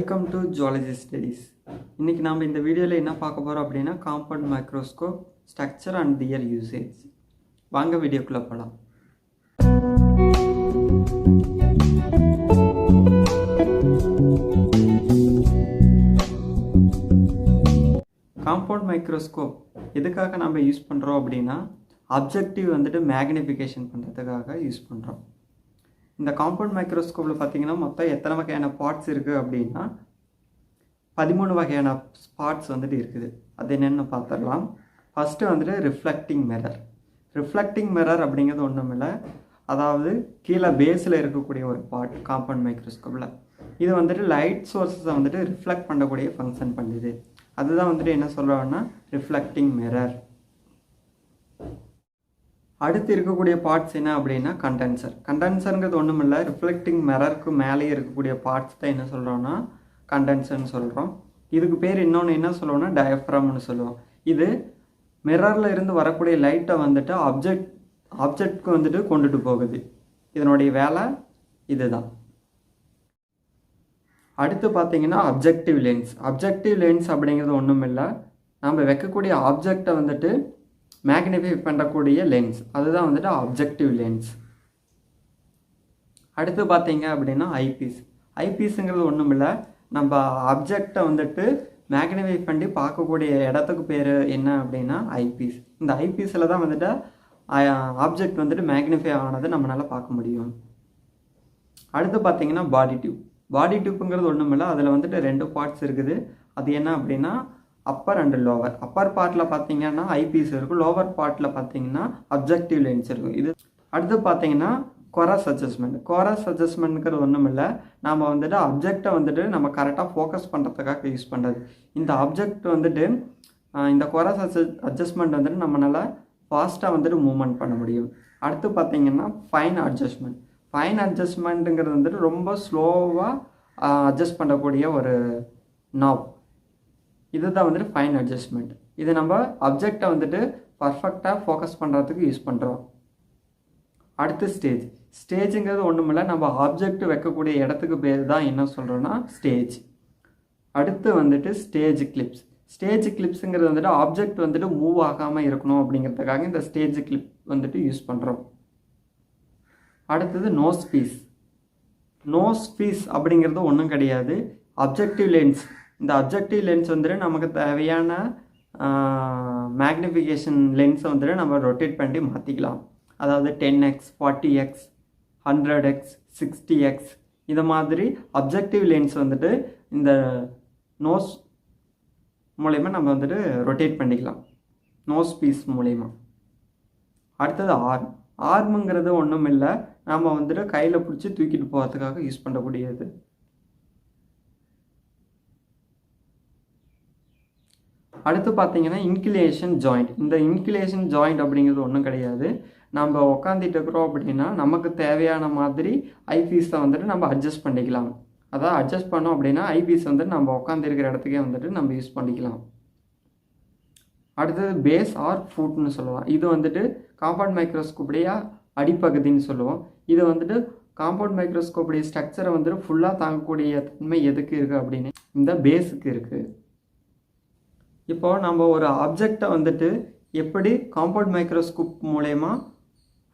Welcome to Zoology Studies. இன்னைக்கு நாம இந்த வீடியோல என்ன பார்க்க போறோம் அப்படினா compound microscope structure and their usage. வாங்க வீடியோக்குள்ள போலாம். Compound microscope எதுக்காக நாம யூஸ் பண்றோம் அப்படினா objective வந்துட்டு magnification பண்றதுக்காக யூஸ் பண்றோம். இந்த காம்பவுண்ட் மைக்ரோஸ்கோப்ல பாத்தீங்கன்னா மொத்தம் எத்தனை வகையான பார்ட்ஸ் இருக்கு அப்படினா 13 வகையான பார்ட்ஸ் வந்துட்டு இருக்குது. அது என்னன்னு பார்த்தறலாம். ஃபர்ஸ்ட் வந்துட்டு ரிஃப்ளெக்டிங் மிரர். ரிஃப்ளெக்டிங் மிரர் அப்படிங்கிறது ஒண்ணுமில்ல, அதாவது கீழ பேஸ்ல இருக்கக்கூடிய ஒரு பார்ட் காம்பவுண்ட் மைக்ரோஸ்கோப்ல. இது வந்துட்டு லைட் சோர்சஸை வந்துட்டு ரிஃப்ளெக்ட் பண்ணக்கூடிய ஃபங்க்ஷன் பண்ணுது. அதுதான் வந்துட்டு என்ன சொல்றோம்னா ரிஃப்ளெக்டிங் மிரர். அடுத்து இருக்கக்கூடிய பார்ட்ஸ் என்ன அப்படின்னா கண்டென்சர். கண்டென்சர்ங்கிறது ஒன்றுமில்லை, ரிஃப்ளெக்டிங் மிரருக்கு மேலே இருக்கக்கூடிய பார்ட்ஸ் தான் என்ன சொல்கிறோன்னா கண்டென்சர்னு சொல்கிறோம். இதுக்கு பேர் இன்னொன்று என்ன சொல்லுவோம்னா டயஃப்ராம்னு சொல்லுவோம். இது மிரரில் இருந்து வரக்கூடிய லைட்டை வந்துட்டு ஆப்ஜெக்ட்க்கு வந்துட்டு கொண்டுட்டு போகுது. இதனுடைய வேலை இதுதான். அடுத்து பார்த்தீங்கன்னா அப்ஜெக்டிவ் லென்ஸ். அப்ஜெக்டிவ் லென்ஸ் அப்படிங்கிறது ஒன்றுமில்லை, நம்ம வைக்கக்கூடிய ஆப்ஜெக்டை வந்துட்டு மேக்னிஃபை பண்ணக்கூடிய லென்ஸ், அதுதான் வந்துட்டு ஆப்ஜெக்டிவ் லென்ஸ். அடுத்து பார்த்தீங்க அப்படின்னா ஐபீஸ். ஐபீஸுங்கிறது ஒன்றும் இல்லை, நம்ம ஆப்ஜெக்டை வந்துட்டு மேக்னிஃபை பண்ணி பார்க்கக்கூடிய இடத்துக்கு பேர் என்ன அப்படின்னா ஐபீஸ். இந்த ஐபீஸில் தான் வந்துட்டு ஆப்ஜெக்ட் வந்துட்டு மேக்னிஃபை ஆனதை நம்மளால் பார்க்க முடியும். அடுத்து பார்த்தீங்கன்னா பாடி டியூப். பாடி டியூப்புங்கிறது ஒன்றும் இல்லை, அதில் வந்துட்டு 2 பார்ட்ஸ் இருக்குது. அது என்ன அப்படின்னா அப்பர் அண்ட் லோவர். அப்பர் பார்ட்டில் பார்த்தீங்கன்னா ஐபீஸ் இருக்கும், லோவர் பார்ட்டில் பார்த்தீங்கன்னா அப்ஜெக்டிவ் லென்ஸ் இருக்கும். இது அடுத்து பார்த்தீங்கன்னா கோரஸ் அட்ஜஸ்ட்மெண்ட். கோரஸ் அட்ஜஸ்ட்மெண்ட்ங்கிறது ஒன்றும் இல்லை, நம்ம வந்துட்டு அப்ஜெக்டை வந்துட்டு நம்ம கரெக்டாக ஃபோக்கஸ் பண்ணுறதுக்காக யூஸ் பண்ணுறது. இந்த ஆப்ஜெக்ட் வந்துட்டு இந்த கோரஸ் அட்ஜஸ்ட்மெண்ட் வந்துட்டு நம்மளால் ஃபாஸ்ட்டாக வந்துட்டு மூவ்மெண்ட் பண்ண முடியும். அடுத்து பார்த்தீங்கன்னா ஃபைன் அட்ஜஸ்ட்மெண்ட். ஃபைன் அட்ஜஸ்ட்மெண்ட்டுங்கிறது வந்துட்டு ரொம்ப ஸ்லோவாக அட்ஜஸ்ட் பண்ணக்கூடிய ஒரு நாப். இதுதான் வந்துட்டு ஃபைன் அட்ஜஸ்ட்மெண்ட். இது நம்ம அப்ஜெக்டை வந்துட்டு பர்ஃபெக்டாக ஃபோக்கஸ் பண்ணுறதுக்கு யூஸ் பண்ணுறோம். அடுத்து ஸ்டேஜ். ஸ்டேஜுங்கிறது ஒன்றுமில்லை, நம்ம ஆப்ஜெக்ட் வைக்கக்கூடிய இடத்துக்கு பேர் தான் என்ன சொல்கிறோன்னா ஸ்டேஜ். அடுத்து வந்துட்டு ஸ்டேஜ் கிளிப்ஸ். ஸ்டேஜ் கிளிப்ஸுங்கிறது வந்துட்டு ஆப்ஜெக்ட் வந்துட்டு மூவ் ஆகாமல் இருக்கணும் அப்படிங்கிறதுக்காக இந்த ஸ்டேஜ் கிளிப் வந்துட்டு யூஸ் பண்ணுறோம். அடுத்தது நோஸ் பீஸ். நோஸ் பீஸ் அப்படிங்கிறது ஒன்றும் கிடையாது, அப்ஜெக்டிவ் லென்ஸ். இந்த அப்ஜெக்டிவ் லென்ஸ் வந்துட்டு நமக்கு தேவையான மேக்னிஃபிகேஷன் லென்ஸை வந்துட்டு நம்ம ரொட்டேட் பண்ணி மாற்றிக்கலாம். அதாவது 10x, 40x, 100x, 60x இந்த மாதிரி அப்ஜெக்டிவ் லென்ஸ் வந்துட்டு இந்த நோஸ் மூலயமா நம்ம வந்துட்டு ரொட்டேட் பண்ணிக்கலாம், நோஸ் பீஸ் மூலயமா. அடுத்தது ஆர்ம். ஆர்முங்கிறது ஒன்றும் இல்லை, நம்ம வந்துட்டு கையில் பிடிச்சி தூக்கிட்டு போகிறதுக்காக யூஸ் பண்ணக்கூடியது. அடுத்து பார்த்தீங்கன்னா இன்குலேஷன் ஜாயிண்ட். இந்த இன்குலேஷன் ஜாயிண்ட் அப்படிங்கிறது ஒன்றும் கிடையாது, நம்ம உட்காந்துட்டு இருக்கிறோம் அப்படின்னா நமக்கு தேவையான மாதிரி ஐபீஸை வந்துட்டு நம்ம அட்ஜஸ்ட் பண்ணிக்கலாம். அதாவது அட்ஜஸ்ட் பண்ணோம் அப்படின்னா ஐபீஸ் வந்துட்டு நம்ம உட்காந்துருக்கிற இடத்துக்கே வந்துட்டு நம்ம யூஸ் பண்ணிக்கலாம். அடுத்தது பேஸ் ஆர் ஃபுட்னு சொல்லுவோம். இது வந்துட்டு காம்பவுண்ட் மைக்ரோஸ்கோப்புடைய அடிப்பகுதின்னு சொல்லுவோம். இது வந்துட்டு காம்பவுண்ட் மைக்ரோஸ்கோப்புடைய ஸ்ட்ரக்சரை வந்துட்டு ஃபுல்லாக தாங்கக்கூடிய தன்மை எதுக்கு இருக்குது அப்படின்னு இந்த பேஸுக்கு இருக்குது. இப்போ நம்ம ஒரு ஆப்ஜெக்டை வந்துட்டு எப்படி காம்பவுண்ட் மைக்ரோஸ்கோப் மூலமா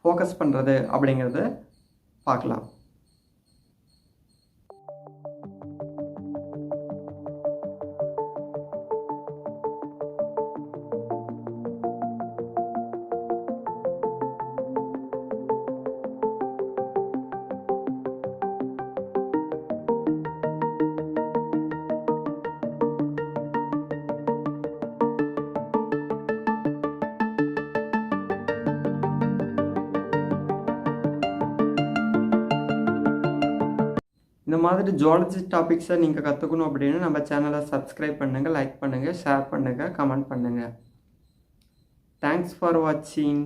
ஃபோக்கஸ் பண்ணுறது அப்படிங்கிறத பார்க்கலாம். இந்த மாதிரி ஜுவாலஜி டாபிக்ஸை நீங்கள் கற்றுக்கணும் அப்படின்னு நம்ம சேனலை சப்ஸ்கிரைப் பண்ணுங்கள், லைக் பண்ணுங்கள், ஷேர் பண்ணுங்கள், கமெண்ட் பண்ணுங்கள். தேங்க்ஸ் ஃபார் வாட்சிங்.